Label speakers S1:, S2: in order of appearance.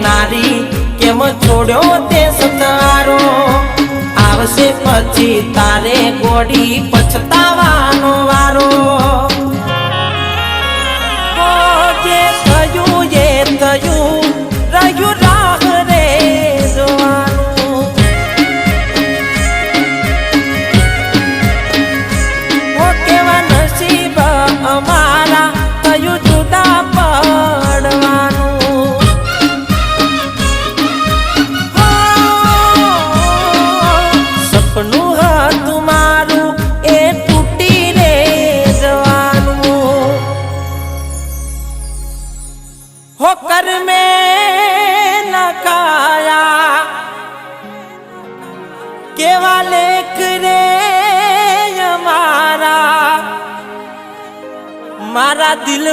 S1: નારી કેમ છોડ્યો તે સતારો આવશે પછી તારે ગોડી પછતાવાનો વારો જે થયું એ થયું રહ્યું રાહ રે જોવાનું કેવા નસીબ અમારા થયું જુદા પડવાનું સપનું હતું મારું એ તૂટી રે જવાનું હો કર મેં નખાયા કેવા લેખ રે અમારા મારા દિલ